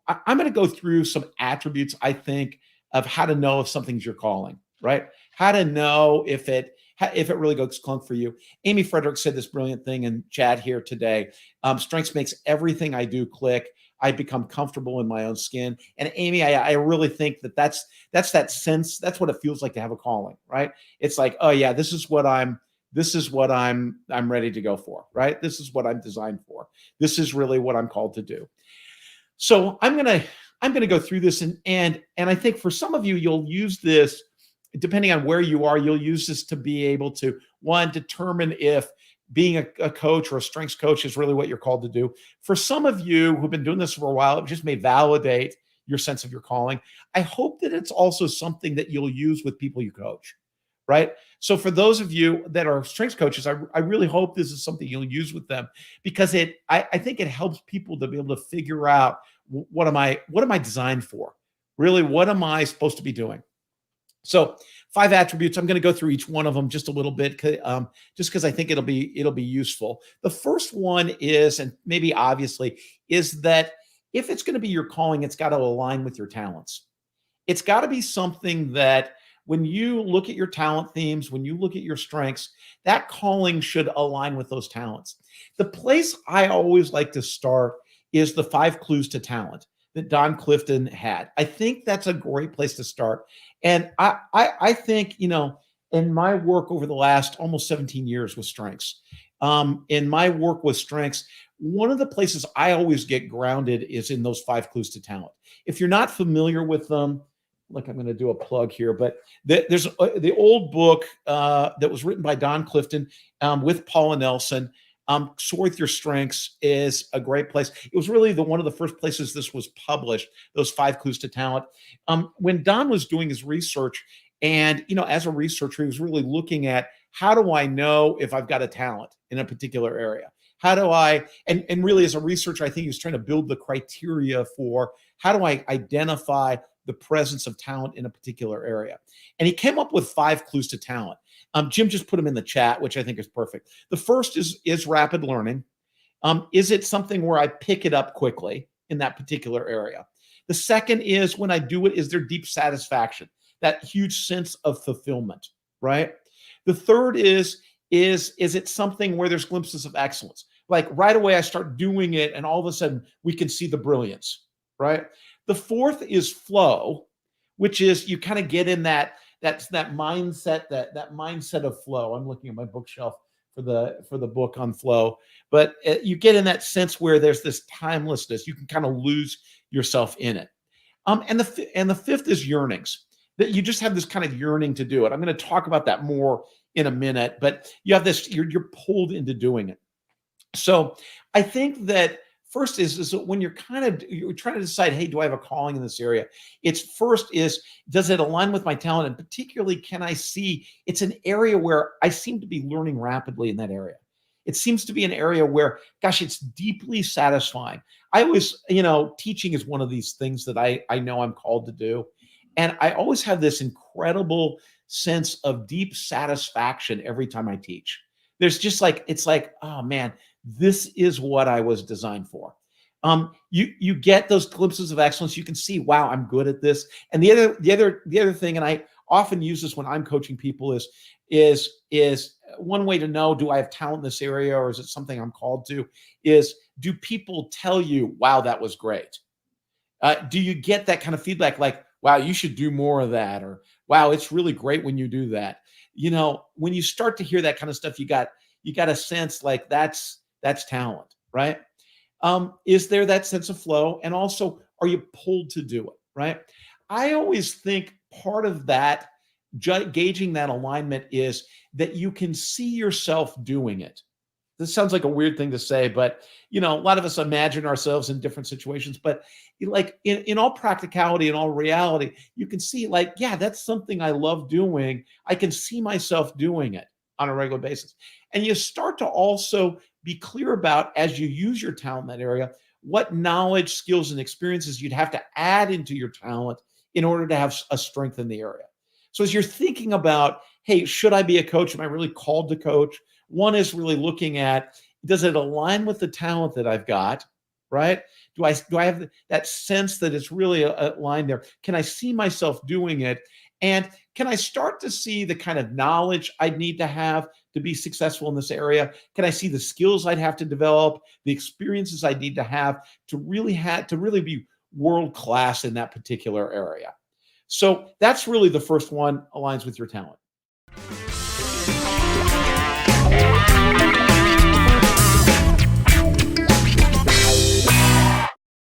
I'm going to go through some attributes, I think, of how to know if something's your calling, right? How to know if it really goes clunk for you. Amy Frederick said this brilliant thing in chat here today. Strengths makes everything I do click. I become comfortable in my own skin. And Amy, I really think that's that sense. That's what it feels like to have a calling, right? It's like, oh yeah, this is what I'm ready to go for, right? This is what I'm designed for. This is really what I'm called to do. So I'm gonna go through this, and I think for some of you, you'll use this, depending on where you are, you'll use this to be able to, one, determine if being a coach or a strengths coach is really what you're called to do. For some of you who've been doing this for a while, it just may validate your sense of your calling. I hope that it's also something that you'll use with people you coach, right? So for those of you that are strengths coaches, I really hope this is something you'll use with them, because I think it helps people to be able to figure out, what am I designed for? Really, what am I supposed to be doing? So 5 attributes. I'm going to go through each one of them just a little bit, just because I think it'll be useful. The first one is, and maybe obviously, is that if it's going to be your calling, it's got to align with your talents. It's got to be something that when you look at your talent themes, when you look at your strengths, that calling should align with those talents. The place I always like to start is the 5 clues to talent that Don Clifton had. I think that's a great place to start. And I think, in my work over the last almost 17 years with strengths, in my work with strengths, one of the places I always get grounded is in those 5 clues to talent. If you're not familiar with them, look, I'm going to do a plug here, but there's the old book that was written by Don Clifton with Paula Nelson. Soar with Your Strengths is a great place. It was really one of the first places this was published, those 5 clues to talent. When Don was doing his research, and as a researcher, he was really looking at, how do I know if I've got a talent in a particular area? How do I, and really as a researcher, I think he was trying to build the criteria for, how do I identify the presence of talent in a particular area? And he came up with 5 clues to talent. Jim just put them in the chat, which I think is perfect. The first is rapid learning. Is it something where I pick it up quickly in that particular area? The second is, when I do it, is there deep satisfaction, that huge sense of fulfillment, right? The third is it something where there's glimpses of excellence? Like right away I start doing it and all of a sudden we can see the brilliance, right? The fourth is flow, which is you kind of get in that mindset, that mindset of flow. I'm looking at my bookshelf for the book on flow, but you get in that sense where there's this timelessness. You can kind of lose yourself in it. And the fifth is yearnings, that you just have this kind of yearning to do it. I'm going to talk about that more in a minute, but you have this, you're pulled into doing it. So I think that first is when you're trying to decide, hey, do I have a calling in this area? It's first is, does it align with my talent? And particularly, can I see it's an area where I seem to be learning rapidly in that area? It seems to be an area where, gosh, it's deeply satisfying. I always, teaching is one of these things that I know I'm called to do. And I always have this incredible sense of deep satisfaction every time I teach. There's just it's like, oh man, this is what I was designed for. You get those glimpses of excellence. You can see, wow, I'm good at this. And the other thing, and I often use this when I'm coaching people, is one way to know, do I have talent in this area, or is it something I'm called to? Is, do people tell you, wow, that was great? Do you get that kind of feedback, like, wow, you should do more of that, or wow, it's really great when you do that? When you start to hear that kind of stuff, you got a sense like that's talent, right? Is there that sense of flow? And also, are you pulled to do it, right? I always think part of that, gauging that alignment, is that you can see yourself doing it. This sounds like a weird thing to say, but a lot of us imagine ourselves in different situations. But like in all practicality and all reality, you can see, like, yeah, that's something I love doing. I can see myself doing it on a regular basis. And you start to also be clear about, as you use your talent in that area, what knowledge, skills, and experiences you'd have to add into your talent in order to have a strength in the area. So as you're thinking about, hey, should I be a coach? Am I really called to coach? One is really looking at, does it align with the talent that I've got, right? Do I have that sense that it's really a line there? Can I see myself doing it? And can I start to see the kind of knowledge I'd need to have to be successful in this area? Can I see the skills I'd have to develop, the experiences I need to have to really be world class in that particular area? So that's really the first one, aligns with your talent.